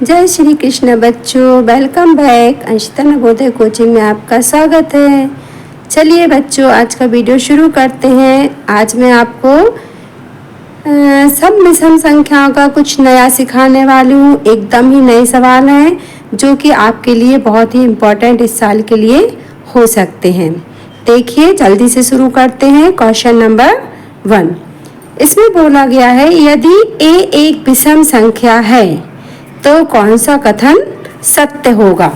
जय श्री कृष्ण बच्चों, welcome back. Anshita Navodaya coaching में आपका स्वागत है। चलिए बच्चों, आज का वीडियो शुरू करते हैं। आज मैं आपको सब विषम संख्याओं का कुछ नया सिखाने वाली हूँ। एकदम ही नए सवाल हैं जो कि आपके लिए बहुत ही इम्पोर्टेंट इस साल के लिए हो सकते हैं। देखिए, जल्दी से शुरू करते हैं। क्वेश्चन नंबर 1, इसमें बोला गया है यदि a एक विषम संख्या है तो कौन सा कथन सत्य होगा।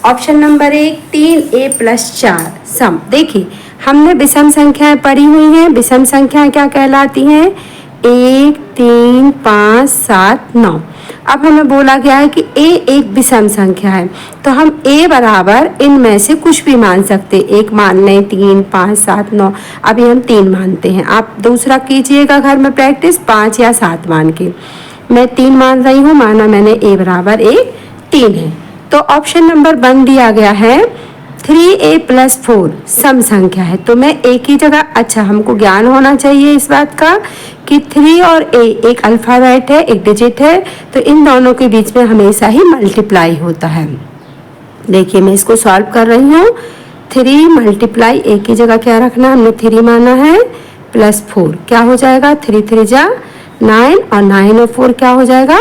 ऑप्शन नंबर 1, 3a + 4 सम। देखिए, हमने विषम संख्याएं पढ़ी हुई हैं। विषम संख्याएं क्या कहलाती हैं? 1, 3, 5, 7, 9। अब हमें बोला गया है कि a एक विषम संख्या है तो हम a बराबर इनमें से कुछ भी मान सकते। 1 मान लें, 3, 5, 7, 9। अभी हम 3 मानते हैं। आप दूसरा कीजिएगा घर में प्रैक्टिस, 5 या 7 मान के। मैं 3 मान रही हूँ, माना मैंने a बराबर 3 है। तो ऑप्शन नंबर 1 दिया गया है 3a + 4 सम संख्या है। तो मैं a की जगह, अच्छा हमको ज्ञान होना चाहिए इस बात का कि 3 और a एक अल्फ़ाबेट है, एक डिजिट है, तो इन दोनों के बीच में हमेशा ही मल्टीप्लाई होता है। देखिए, मैं इसको सॉल्व कर रही हूँ। 3 मल्टीप्लाई a की जगह क्या रखना, हमने 3 माना है +4 क्या हो जाएगा? 3 3 जा 9 और 9 और 4 क्या हो जाएगा?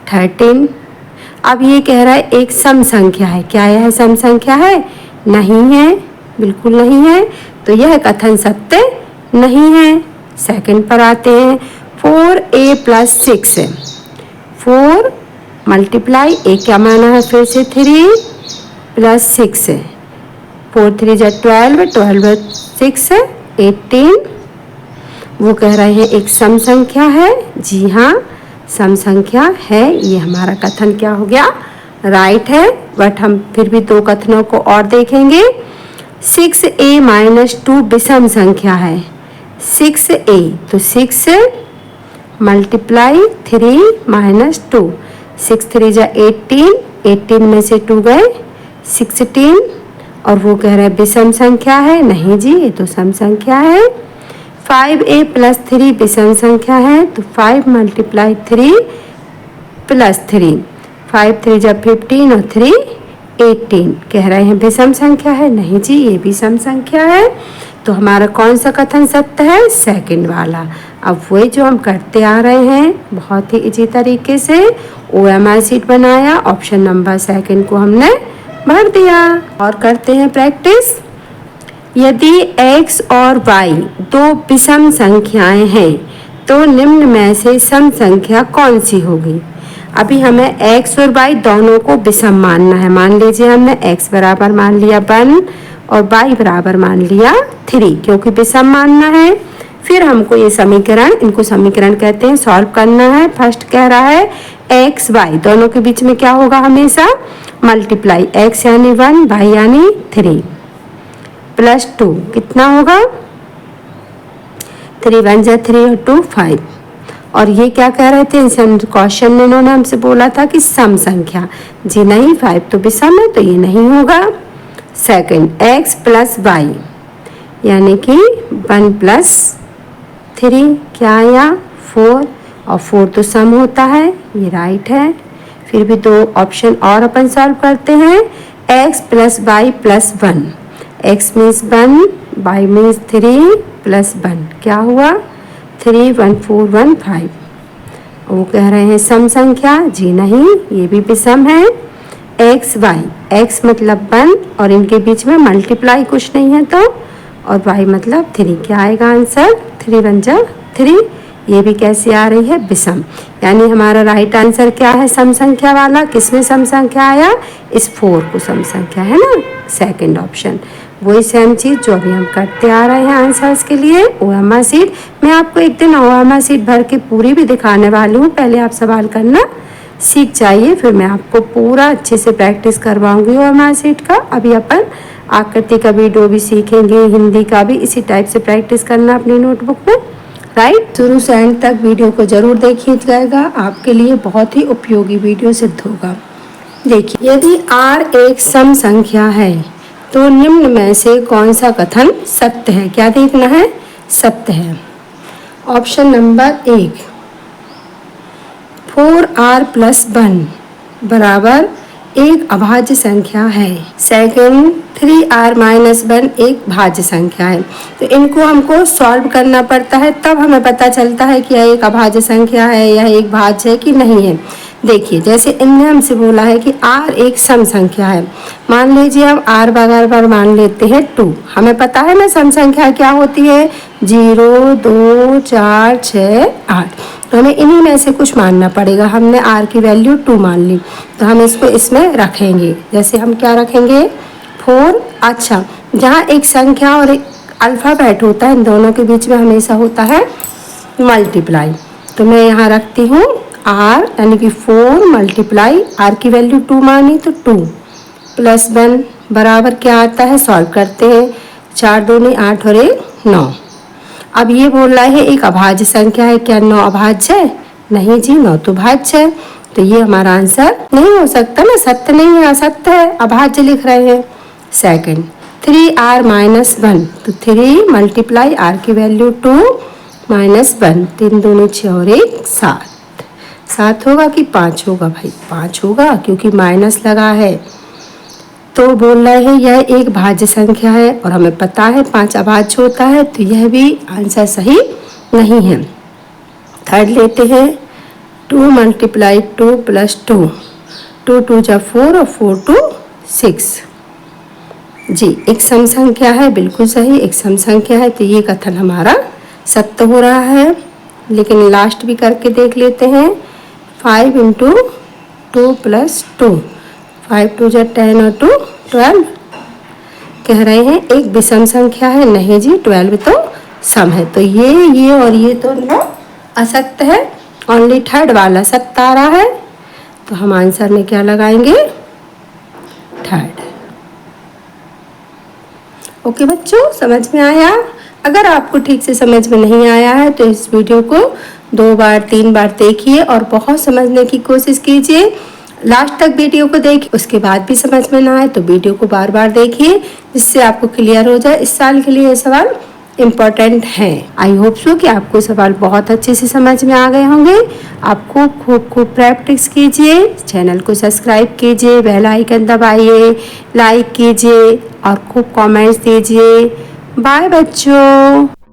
13। अब ये कह रहा है एक सम संख्या है। क्या यह सम संख्या है? नहीं है, बिल्कुल नहीं है। तो यह कथन सत्य नहीं है। सेकंड पर आते हैं। 4a + 6 है। 4 मल्टीप्लाई a क्या माना है? फिर से 3 + 6 है। 4 3 जा 12, 12 6 है 18। वो कह रहे हैं एक सम संख्या है। जी हाँ, सम संख्या है। ये हमारा कथन क्या हो गया? राइट है। बट हम फिर भी 2 कथनों को और देखेंगे। 6a - 2 विषम संख्या है। 6a तो 6 मल्टीप्लाई 3 - 2, 6 3 जा 18, 18 में से 2 गए 16। और वो कह रहे हैं विषम संख्या है। नहीं जी, ये तो सम संख्या है। 5a + 3 विषम संख्या है तो 5 मल्टीप्लाई 3 + 3, 5 3 जा 15 और 3 18। कह रहे हैं विषम संख्या है। नहीं जी, ये भी सम संख्या है। तो हमारा कौन सा कथन सत्य है? सेकंड वाला। अब वही जो हम करते आ रहे हैं बहुत ही इजी तरीके से, OMR शीट बनाया, ऑप्शन नंबर 2 को हमने भर दिया। और करते हैं प्रैक्टिस। यदि x और y 2 विषम संख्याएं हैं तो निम्न में से सम संख्या कौन सी होगी? अभी हमें x और y दोनों को विषम मानना है। मान लीजिए हमने x बराबर मान लिया 1 और y बराबर मान लिया 3, क्योंकि विषम मानना है। फिर हमको ये समीकरण, इनको समीकरण कहते हैं, सॉल्व करना है। फर्स्ट कह रहा है x y दोनों के बीच में क्या होगा? हमेशा मल्टीप्लाई। x यानी 1, y यानी 3 +2 कितना होगा? 3 1 जा 3 और 2 5। और ये क्या कह रहे थे? क्वेश्चन में इन्होंने हमसे बोला था कि सम संख्या। जी नहीं, 5 तो विषम है तो ये नहीं होगा। सेकंड, x + y यानी कि 1 + 3 क्या आया? 4। और 4 तो सम होता है, ये राइट है। फिर भी 2 ऑप्शन और अपन सॉल्व करते हैं। x + y + 1, x means 1, y means 3 + 1 क्या हुआ? 3 1 4 1 5। वो कह रहे हैं सम संख्या। जी नहीं, ये भी विषम है। x y, x मतलब 1 और इनके बीच में मल्टीप्लाई कुछ नहीं है तो, और y मतलब 3। क्या आएगा आंसर? 3 1 जा 3। ये भी कैसे आ रही है? विषम। यानी हमारा राइट आंसर क्या है? सम संख्या वाला। किसमें सम संख्या आया? इस 4 को सम संख्या है ना, सेकंड ऑप्शन। वही सेम चीज़ जो अभी हम करते आ रहे हैं आंसर्स के लिए। OMR शीट मैं आपको एक दिन OMR शीट भर के पूरी भी दिखाने वाली हूँ। पहले आप सवाल करना सीख जाइए, फिर मैं आपको पूरा अच्छे से प्रैक्टिस करवाऊंगी OMR शीट का। अभी अपन आकृति का वीडियो भी सीखेंगे, हिंदी का भी इसी टाइप से प्रैक्टिस करना अपनी नोटबुक में। राइट, शुरू से एंड तक वीडियो को जरूर देखिएगा, आपके लिए बहुत ही उपयोगी वीडियो सिद्ध होगा। देखिए, यदि r एक सम संख्या है तो निम्न में से कौन सा कथन सत्य है? क्या देखना है? सत्य है। ऑप्शन नंबर 1, 4r प्लस 1 बराबर एक अभाज्य संख्या है। सेकंड 3r माइनस 1 एक भाज्य संख्या है। तो इनको हमको सॉल्व करना पड़ता है, तब हमें पता चलता है कि यह एक अभाज्य संख्या है, यह एक भाज्य है कि नहीं है। देखिए, जैसे इनने हमसे बोला है कि r एक सम संख्या है। मान लीजिए हम r बराबर मान लेते हैं 2। हमें पता है ना सम संख्या क्या होती है, 0, 2, 4, 6, 8। तो हमें इन्हीं में से कुछ मानना पड़ेगा। हमने r की वैल्यू 2 मान ली, तो हम इसको इसमें रखेंगे। जैसे हम क्या रखेंगे, 4। अच्छा, जहाँ एक संख्या और एक अल्फ़ाबेट होता है, इन दोनों के बीच में हमेशा होता है मल्टीप्लाई। तो मैं यहाँ रखती हूँ r यानी कि 4 मल्टीप्लाई r की वैल्यू 2 मानी तो 2 प्लस 1 बराबर क्या आता है, सॉल्व करते हैं। 4 दूनी 8 और 1 9। अब ये बोल रहा है एक अभाज्य संख्या है, क्या 9 अभाज्य है? नहीं जी, 9 तो भाज्य है। तो ये हमारा आंसर नहीं हो सकता ना, सत्य नहीं है, असत्य है, अभाज्य लिख रहे हैं। सेकंड 3r माइनस 1, तो 3 मल्टीप्लाई r की वैल्यू 2 माइनस 1, 3 दूनी 6 और 1 7। 7 होगा कि 5 होगा भाई? 5 होगा, क्योंकि माइनस लगा है। तो बोल रहे हैं यह एक भाज्य संख्या है, और हमें पता है 5 अभाज्य होता है, तो यह भी आंसर सही नहीं है। थर्ड लेते हैं 2 मल्टीप्लाई 2 प्लस 2, 2 2 जा 4 और 4 2 6। जी, एक सम संख्या है, बिल्कुल सही, एक सम संख्या है। तो ये कथन हमारा सत्य हो रहा है। लेकिन लास्ट भी करके देख लेते हैं। 5 इंटू 2 प्लस 2, 5 2 जा 10 और 2 12। कह रहे हैं एक विषम संख्या है, नहीं जी, 12 तो सम है। तो ये और ये तो ना असत्य है, ओनली थर्ड वाला सत्य आ रहा है। तो हम आंसर में क्या लगाएंगे, थर्ड। ओके बच्चों, समझ में आया? अगर आपको ठीक से समझ में नहीं आया है तो इस वीडियो को 2 बार 3 बार देखिए और बहुत समझने की कोशिश कीजिए। लास्ट तक वीडियो को देखिए, उसके बाद भी समझ में ना आए तो वीडियो को बार बार देखिए, जिससे आपको क्लियर हो जाए। इस साल के लिए ये सवाल इम्पोर्टेंट है। आई होप सो कि आपको सवाल बहुत अच्छे से समझ में आ गए होंगे। आप खूब प्रैक्टिस कीजिए, चैनल को सब्सक्राइब कीजिए, बेल आइकन दबाइए, लाइक कीजिए और खूब कमेंट्स दीजिए। बाय बच्चों।